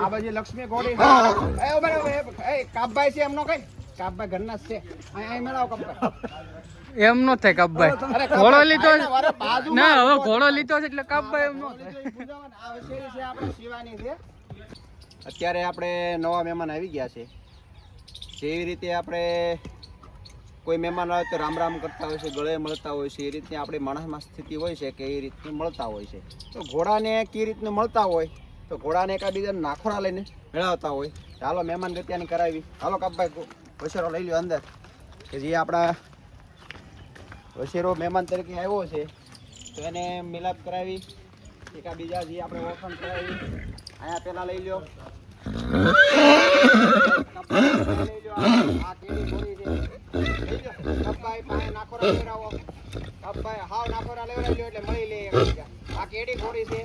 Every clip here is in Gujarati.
આ બાજુ લક્ષ્મી ઘોડી એ બરાબર એ કાપભાઈ છે એમનો કઈ કાપભાઈ ઘરના જ છે અહીં મેળાવો કાપભાઈ એમ નો થાય કાપભાઈ. ઘોડો લીધો ના, હવે ઘોડો લીધો છે એટલે કાપભાઈ એમ નો થાય. આ વસેરી છે આપણે શિવાની છે. અત્યારે આપણે નવા મહેમાન આવી ગયા છે. જેવી રીતે આપણે કોઈ મહેમાન આવે તો રામ રામ કરતા હોય છે, ગળે મળતા હોય છે, એ રીતની આપણી માણસમાં સ્થિતિ હોય છે કે એ રીતની મળતા હોય છે. તો ઘોડાને કઈ રીતનું મળતા હોય તો ઘોડાને એકાબીજાને નાખોડા લઈને મેળવતા હોય. ચાલો મહેમાન ગતિયાની કરાવી. હાલો કાપભાઈ વસેરો લઈ લ્યો અંદર કે જે આપણા વસેરો મહેમાન તરીકે આવ્યો છે તો એને મિલાપ કરાવી, એકાબીજા જે આપણે ઓળખાણ કરાવી. અહીંયા પેલા લઈ લ્યો. આ કેવી ઘોડી છે. કપભાઈ પાસે નાખોરા લેવડાવો. કપભાઈ હાવ નાખોરા લેવડાવી લ્યો એટલે મળી લે એકબીજા. આ કેડી ઘોડી છે.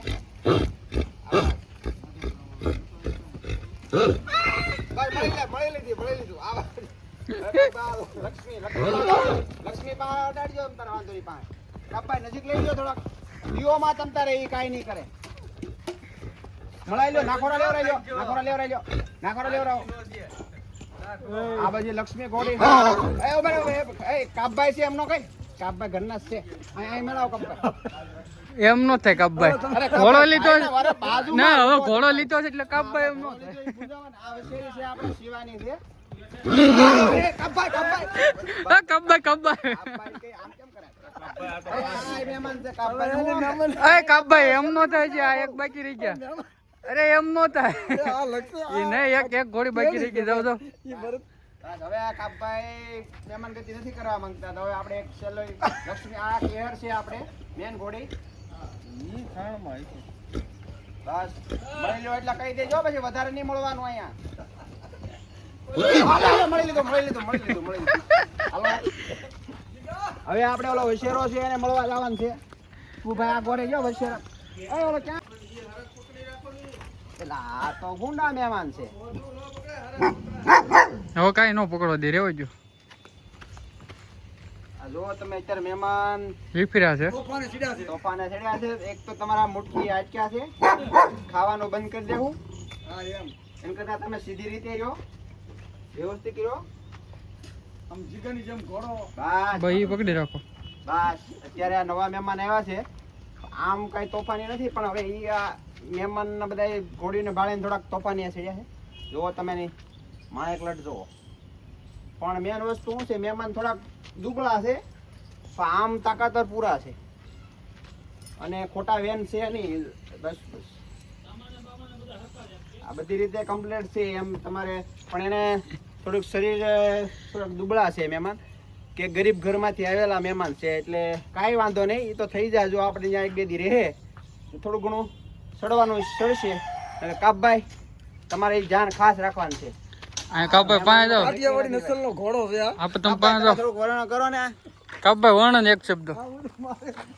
મળી લીધું. લક્ષ્મી પાસે અડાડજો તમ તારે વાંધો નહીં પાસે. કપભાઈ નજીક લઈ લ્યો થોડાક. દીઓમાં તમ તારે એ કાંઈ નહીં કરે. મળાઈ લ્યો. નાખોરા લેવરાઈ લ્યો. આ બાજુ લક્ષ્મી ઘોડી એ બરાબર એ કાપભાઈ છે એમનો કઈ કાપભાઈ ઘરના જ છે અહીં મેળાવો કાપભાઈ. એમ નો થાય કાપભાઈ. ઘોડો લીધો ના, હવે ઘોડો લીધો છે એટલે કાપભાઈ એમ નો થાય. આ વસેરી છે આપણે શિવાની છે. કાપભાઈ કાપભાઈ એમ નો થાય છે. આ એક બાકી રહી ગયા. અરે એમ નો થાય એ નહીં, એક ઘોડી બાકી રહી ગઈ. જાવ હવે આ કાપભાઈ મહેમાન ગતિ નથી કરવા માંગતા. હવે આપણે એક છેલ્લો લક્ષ્મી આ કેહર છે આપણે મેન ઘોડી. બસ મળી લો એટલે કહી દેજો, પછી વધારે નહીં મળવાનું અહીંયા. મળી લીધું. હાલો હવે આપણે ઓલો વસેરો છે એને મળવા જવાનું છે. તું ભાઈ આ ઘોડે જો વસેરો ઓલો ક્યાં આ તો ગુંડા મહેમાન છે. હવે કઈ નો પકડો દે, રેવો જો. જો તમે અત્યારે મહેમાન વિફર્યા છે, તોફાને ચડ્યા છે. એક તો તમારા મુઠ્ઠી આટક્યા છે, ખાવાનું બંધ કરી દેવું. એમ કરતા તમે સીધી રીતે રહ્યો, વ્યવસ્થિત રહ્યો. ભાઈ પકડી રાખો. બસ અત્યારે આ નવા મહેમાન આવ્યા છે. આમ કઈ તોફાની નથી, પણ હવે ઈ આ મહેમાન બધા ઘોડીને બાળીને થોડાક તોફાની ચડ્યા છે. જુઓ તમે નહીં માણેક લટ જુઓ. પણ મેન વસ્તુ શું છે, મહેમાન થોડાક દુબળા છે પણ આમ તાકાતર પૂરા છે અને ખોટા વેન છે નહીં. બસ આ બધી રીતે કમ્પ્લીટ છે એમ તમારે. પણ એને થોડુંક શરીર થોડાક દુબળા છે મહેમાન, કે ગરીબ ઘરમાંથી આવેલા મહેમાન છે એટલે કાંઈ વાંધો નહીં, એ તો થઈ જાય. જો આપણે ત્યાં એક બે દી રહે તો થોડું ઘણું સડવાનું સડશે. અને કાપભાઈ તમારે જાણ ખાસ રાખવાની છે. આ કાપભાઈ પાસે જાઓ. કાઠિયાવાડી નસલનો ઘોડો છે આ. આપણે તમે પાસે જાઓ. થોડુંક વર્ણન કરો ને. કાપભાઈ વર્ણન એક શબ્દ.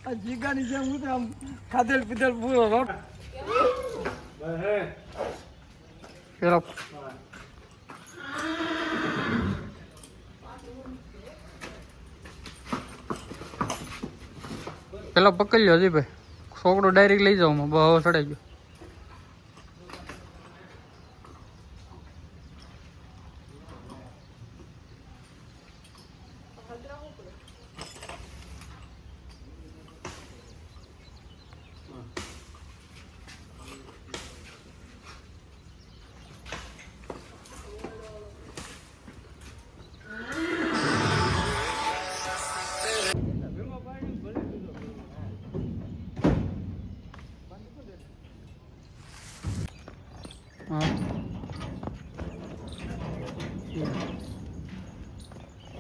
આ જીગાની જેમ હું તો આમ ખાધેલ પીધેલ પૂરો રોટ. પેલો પેલા પકડી લ્યો જી ભાઈ. છોકરો ડાયરેક્ટ લઈ જાવ, બહુ ચડાઈ ગયો.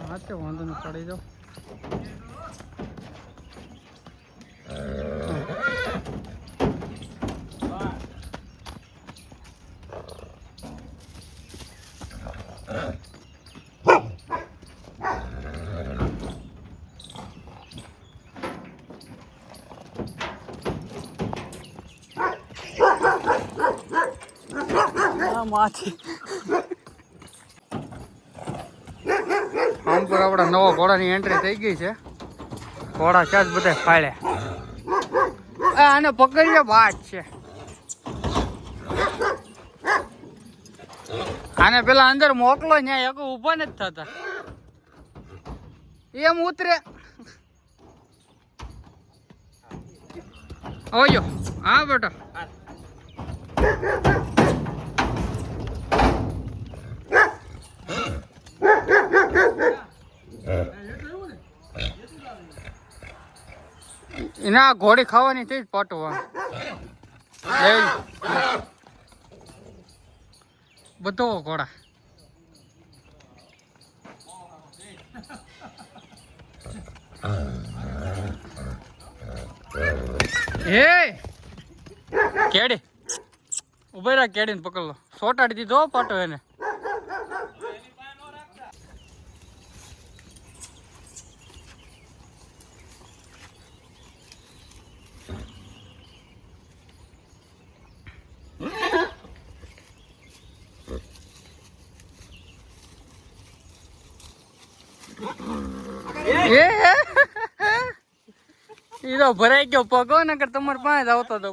હા તે વાંધો નહીં, પડી જાઓ. માછી આમ પર આપણા નવા ઘોડાની એન્ટ્રી થઈ ગઈ છે. ઘોડા ક્યાં જ બધા ફાળ્યા. આને પકડીએ બાટ છે. આને પેલા અંદર મોકલો ન્યા એક ઊભા નથી થતા એમ ઉતરે ઓયો હા બેટા એના ઘોડી ખાવાની થઈ જ પાટવા બધો ઘોડા એ કેડી ઉભા રહ્યા કેડીને પકડ લો સોટાડી દીધો પાટો એને એ તો ભરાઈ ગયો પગો ને કે તમારે પાસે આવતો હતો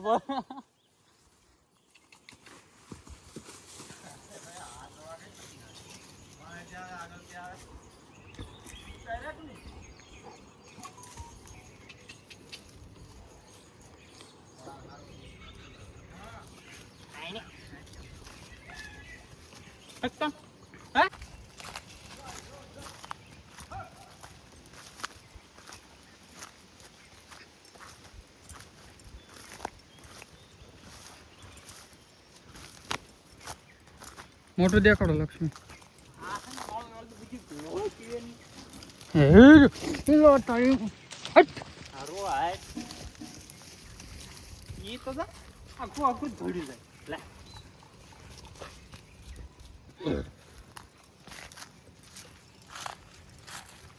મોટું દેખાડો લક્ષ્મી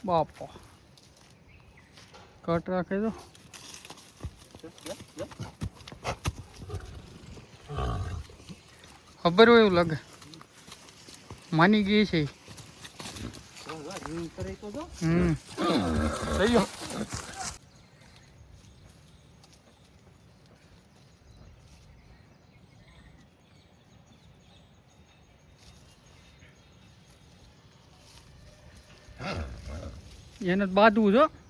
બાપા કટ રાખે તો ખબર હોય એવું લાગે માની ગઈ છે થઈ ગયો એને બાંધવું છો